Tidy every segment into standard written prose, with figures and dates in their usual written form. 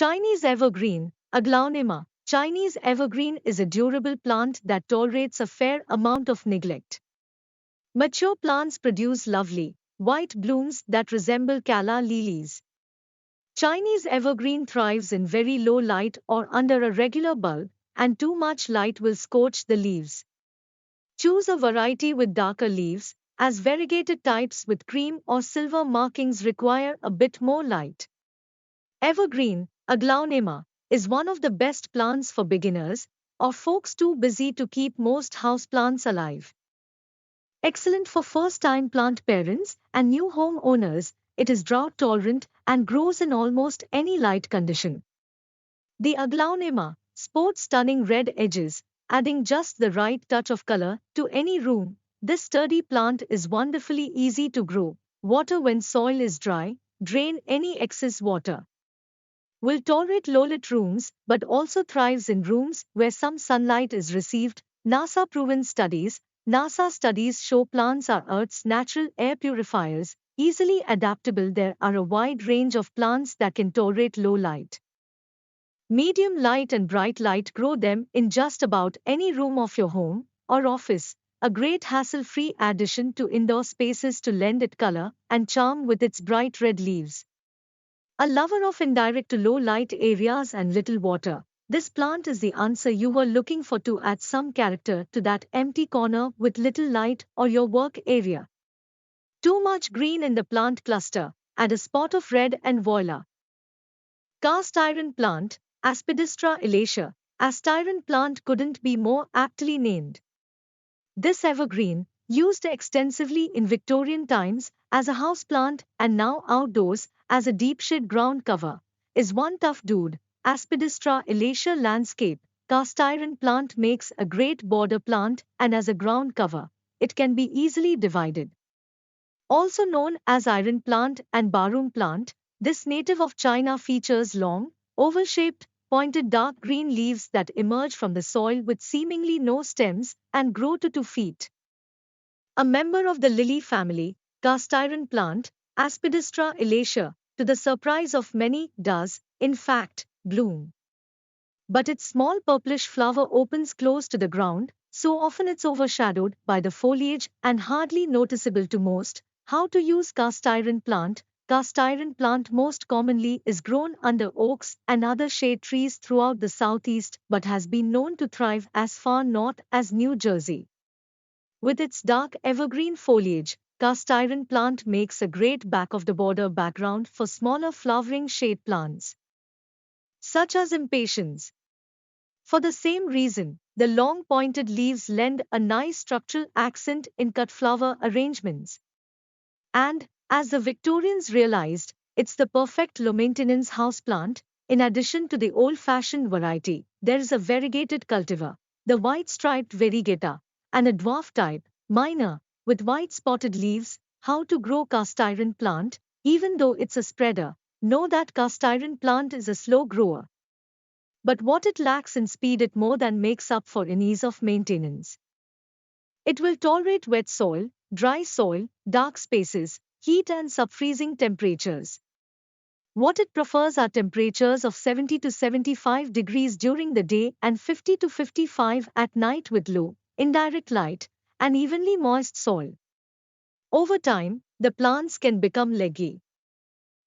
Chinese evergreen, Aglaonema. Chinese evergreen is a durable plant that tolerates a fair amount of neglect. Mature plants produce lovely, white blooms that resemble calla lilies. Chinese evergreen thrives in very low light or under a regular bulb, and too much light will scorch the leaves. Choose a variety with darker leaves, as variegated types with cream or silver markings require a bit more light. Evergreen, Aglaonema, is one of the best plants for beginners or folks too busy to keep most houseplants alive. Excellent for first-time plant parents and new home owners, it is drought-tolerant and grows in almost any light condition. The Aglaonema sports stunning red edges, adding just the right touch of color to any room. This sturdy plant is wonderfully easy to grow, water when soil is dry, drain any excess water. Will tolerate low-lit rooms but also thrives in rooms where some sunlight is received. NASA studies show plants are Earth's natural air purifiers, easily adaptable. There are a wide range of plants that can tolerate low light, medium light and bright light. Grow them in just about any room of your home or office, a great hassle-free addition to indoor spaces to lend it color and charm with its bright red leaves. A lover of indirect to low light areas and little water, this plant is the answer you were looking for to add some character to that empty corner with little light or your work area. Too much green in the plant cluster, add a spot of red and voila. Cast iron plant, Aspidistra elatior. Cast-iron plant couldn't be more aptly named. This evergreen, used extensively in Victorian times as a houseplant and now outdoors as a deep-shade ground cover, is one tough dude. Aspidistra elatior landscape. Cast-iron plant makes a great border plant and as a ground cover, it can be easily divided. Also known as iron plant and barroom plant, this native of China features long, oval-shaped, pointed dark green leaves that emerge from the soil with seemingly no stems and grow to 2 feet. A member of the lily family, cast-iron plant, Aspidistra elatior, to the surprise of many, does, in fact, bloom. But its small purplish flower opens close to the ground, so often it's overshadowed by the foliage and hardly noticeable to most. How to use cast-iron plant? Cast-iron plant most commonly is grown under oaks and other shade trees throughout the southeast but has been known to thrive as far north as New Jersey. With its dark evergreen foliage, cast-iron plant makes a great back-of-the-border background for smaller flowering shade plants, such as impatiens. For the same reason, the long pointed leaves lend a nice structural accent in cut flower arrangements. And, as the Victorians realized, it's the perfect low-maintenance houseplant. In addition to the old-fashioned variety, there is a variegated cultivar, the white-striped variegata, and a dwarf type, minor, with white spotted leaves. How to grow cast-iron plant? Even though it's a spreader, know that cast-iron plant is a slow grower. But what it lacks in speed it more than makes up for in ease of maintenance. It will tolerate wet soil, dry soil, dark spaces, heat and subfreezing temperatures. What it prefers are temperatures of 70 to 75 degrees during the day and 50 to 55 at night with low, indirect light, and evenly moist soil. Over time, the plants can become leggy.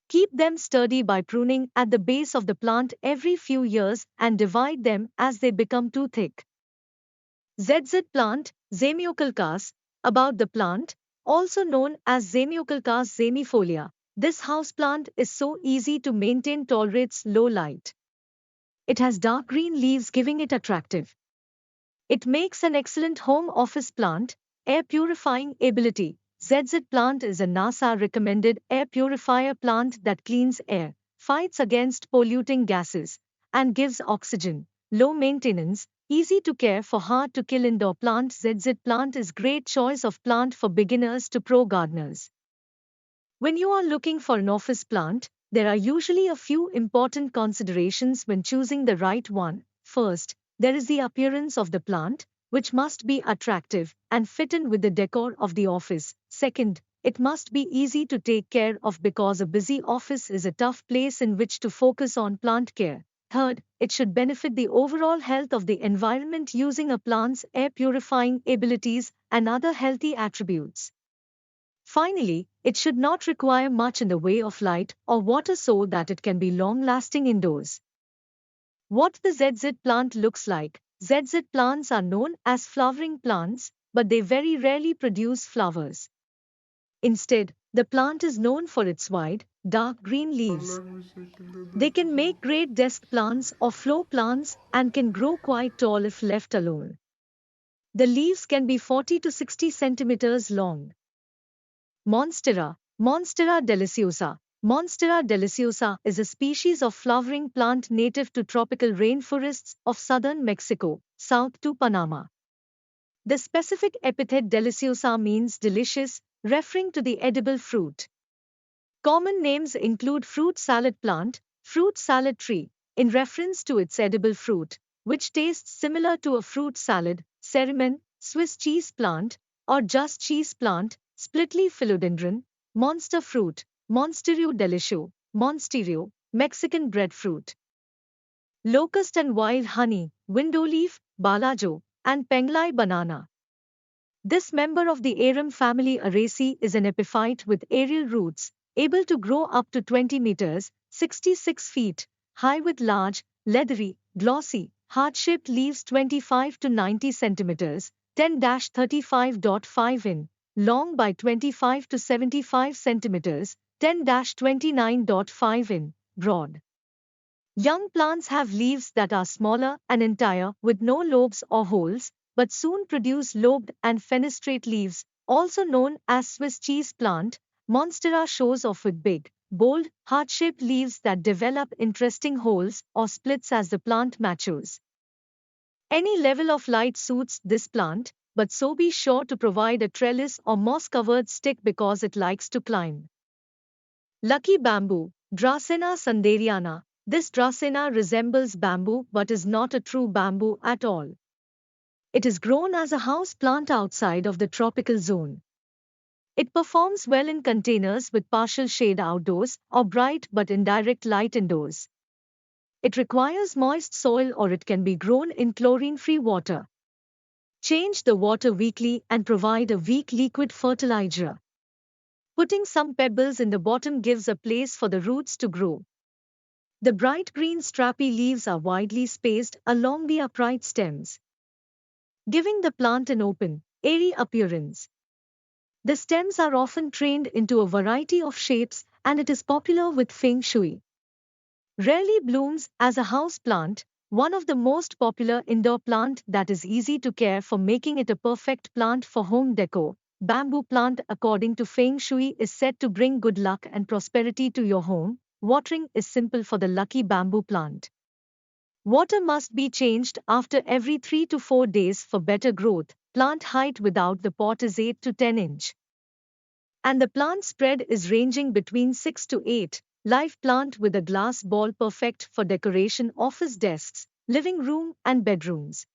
Keep them sturdy by pruning at the base of the plant every few years and divide them as they become too thick. ZZ plant, Zamioculcas. About the plant, also known as Zamioculcas zamifolia, this houseplant is so easy to maintain, tolerates low light. It has dark green leaves giving it attractive. It makes an excellent home office plant. Air purifying ability. ZZ plant is a NASA-recommended air purifier plant that cleans air, fights against polluting gases, and gives oxygen. Low maintenance, easy to care for, hard to kill indoor plant. ZZ plant is great choice of plant for beginners to pro gardeners. When you are looking for an office plant, there are usually a few important considerations when choosing the right one. First, there is the appearance of the plant, which must be attractive and fit in with the decor of the office. Second, it must be easy to take care of because a busy office is a tough place in which to focus on plant care. Third, it should benefit the overall health of the environment using a plant's air purifying abilities and other healthy attributes. Finally, it should not require much in the way of light or water so that it can be long-lasting indoors. What the ZZ plant looks like. ZZ plants are known as flowering plants, but they very rarely produce flowers. Instead, the plant is known for its wide, dark green leaves. They can make great desk plants or floor plants and can grow quite tall if left alone. The leaves can be 40 to 60 centimeters long. Monstera, Monstera deliciosa. Monstera deliciosa is a species of flowering plant native to tropical rainforests of southern Mexico, south to Panama. The specific epithet deliciosa means delicious, referring to the edible fruit. Common names include fruit salad plant, fruit salad tree, in reference to its edible fruit, which tastes similar to a fruit salad, ceremen, Swiss cheese plant, or just cheese plant, splitleaf philodendron, monster fruit, Monsterio delicioso, Monsterio, Mexican breadfruit. Locust and wild honey, windowleaf, balajo, and penglai banana. This member of the arum family Araceae is an epiphyte with aerial roots, able to grow up to 20 meters, 66 feet, high with large, leathery, glossy, heart-shaped leaves 25 to 90 centimeters, 10-35.5 in, long by 25 to 75 centimeters, 10-29.5 in, broad. Young plants have leaves that are smaller and entire with no lobes or holes, but soon produce lobed and fenestrate leaves, also known as Swiss cheese plant. Monstera shows off with big, bold, heart-shaped leaves that develop interesting holes or splits as the plant matures. Any level of light suits this plant, but so be sure to provide a trellis or moss-covered stick because it likes to climb. Lucky bamboo, Dracaena sanderiana. This Dracaena resembles bamboo but is not a true bamboo at all. It is grown as a house plant outside of the tropical zone. It performs well in containers with partial shade outdoors or bright but indirect light indoors. It requires moist soil or it can be grown in chlorine-free water. Change the water weekly and provide a weak liquid fertilizer. Putting some pebbles in the bottom gives a place for the roots to grow. The bright green strappy leaves are widely spaced along the upright stems, giving the plant an open, airy appearance. The stems are often trained into a variety of shapes and it is popular with feng shui. Rarely blooms as a house plant, one of the most popular indoor plant that is easy to care for making it a perfect plant for home decor. Bamboo plant according to feng shui is said to bring good luck and prosperity to your home. Watering is simple for the lucky bamboo plant. Water must be changed after every 3 to 4 days for better growth. Plant height without the pot is 8 to 10 inch. And the plant spread is ranging between 6 to 8. Live plant with a glass ball perfect for decoration office desks, living room and bedrooms.